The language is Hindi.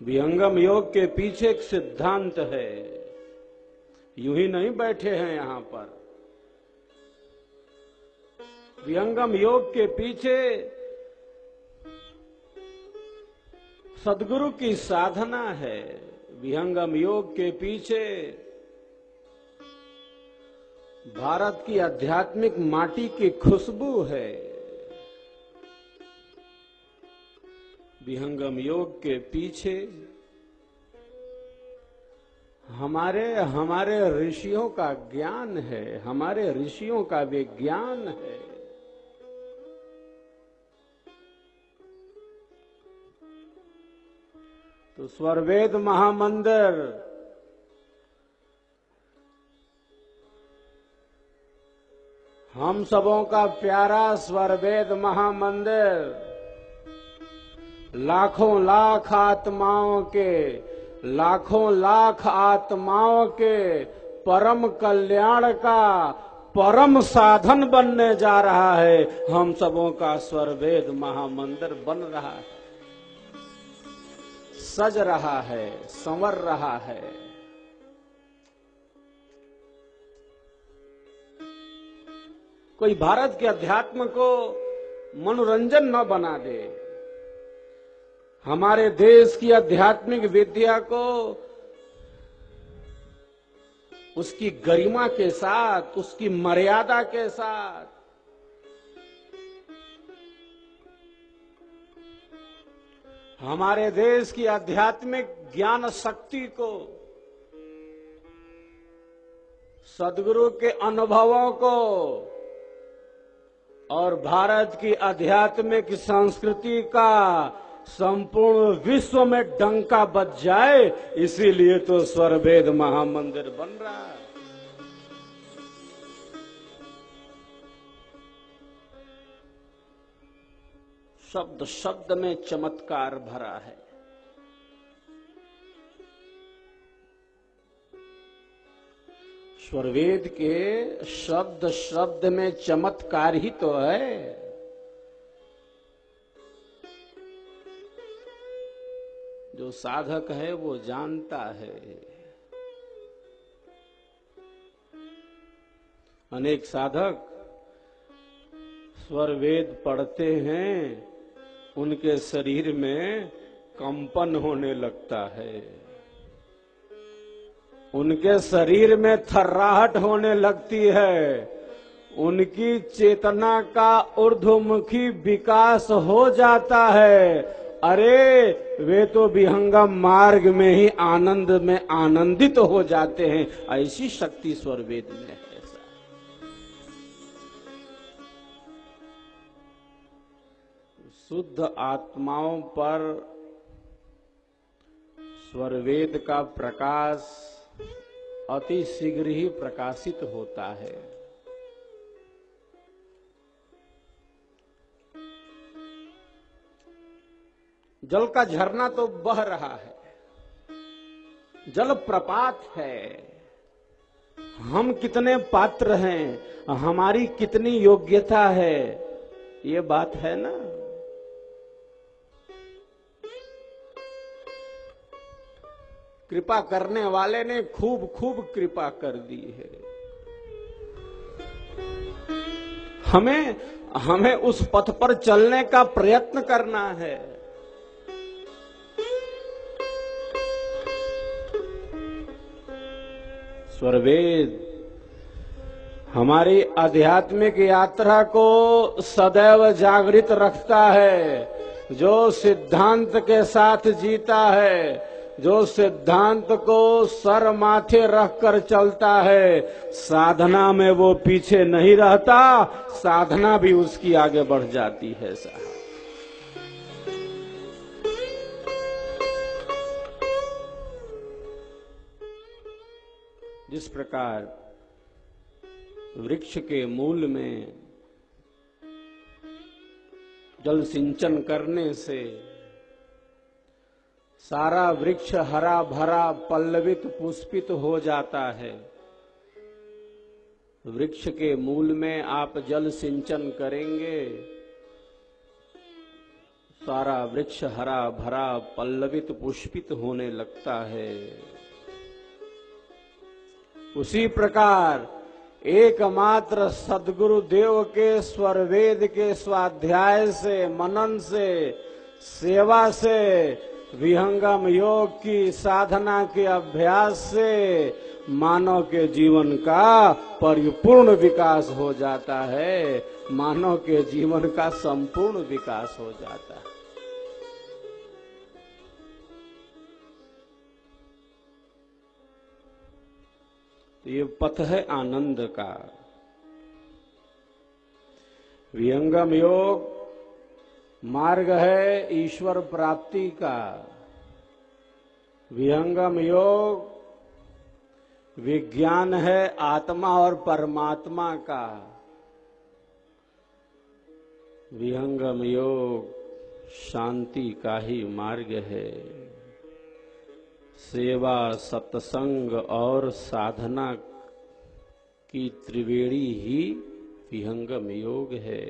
विहंगम योग के पीछे एक सिद्धांत है। यूं ही नहीं बैठे हैं यहां पर। विहंगम योग के पीछे सद्गुरु की साधना है। विहंगम योग के पीछे भारत की आध्यात्मिक माटी की खुशबू है। विहंगम योग के पीछे हमारे ऋषियों का ज्ञान है, हमारे ऋषियों का विज्ञान है। तो स्वरवेद महामंदिर हम सबों का प्यारा स्वरवेद महामंदिर लाखों लाख आत्माओं के परम कल्याण का परम साधन बनने जा रहा है। हम सबों का स्वरवेद महामंदिर बन रहा है, सज रहा है, संवर रहा है। कोई भारत के अध्यात्म को मनोरंजन न बना दे। हमारे देश की आध्यात्मिक विद्या को उसकी गरिमा के साथ, उसकी मर्यादा के साथ हमारे देश की आध्यात्मिक ज्ञान शक्ति को, सद्गुरु के अनुभवों को और भारत की आध्यात्मिक संस्कृति का संपूर्ण विश्व में डंका बज जाए, इसीलिए तो स्वरवेद महामंदिर बन रहा है। शब्द शब्द में चमत्कार भरा है। स्वरवेद के शब्द शब्द में चमत्कार ही तो है। जो साधक है वो जानता है। अनेक साधक स्वरवेद पढ़ते हैं, उनके शरीर में कंपन होने लगता है, उनके शरीर में थर्राहट होने लगती है, उनकी चेतना का ऊर्ध्वमुखी विकास हो जाता है। अरे वे तो विहंगम मार्ग में ही आनंद में आनंदित हो जाते हैं। ऐसी शक्ति स्वरवेद में है। शुद्ध आत्माओं पर स्वरवेद का प्रकाश अति शीघ्र ही प्रकाशित होता है। जल का झरना तो बह रहा है, जल प्रपात है। हम कितने पात्र हैं, हमारी कितनी योग्यता है, ये बात है ना। कृपा करने वाले ने खूब खूब कृपा कर दी है। हमें उस पथ पर चलने का प्रयत्न करना है। स्वरवेद हमारी आध्यात्मिक यात्रा को सदैव जागृत रखता है। जो सिद्धांत के साथ जीता है, जो सिद्धांत को सर माथे रखकर चलता है, साधना में वो पीछे नहीं रहता, साधना भी उसकी आगे बढ़ जाती है साहब। जिस प्रकार वृक्ष के मूल में जल सिंचन करने से सारा वृक्ष हरा भरा पल्लवित पुष्पित हो जाता है, वृक्ष के मूल में आप जल सिंचन करेंगे, सारा वृक्ष हरा भरा पल्लवित पुष्पित होने लगता है। उसी प्रकार एकमात्र सद्गुरु देव के स्वर वेद के स्वाध्याय से, मनन से, सेवा से, विहंगम योग की साधना के अभ्यास से मानव के जीवन का परिपूर्ण विकास हो जाता है, मानव के जीवन का संपूर्ण विकास हो जाता है। ये पथ है आनंद का। विहंगम योग मार्ग है ईश्वर प्राप्ति का। विहंगम योग विज्ञान है आत्मा और परमात्मा का। विहंगम योग शांति का ही मार्ग है। सेवा, सत्संग और साधना की त्रिवेणी ही विहंगम योग है।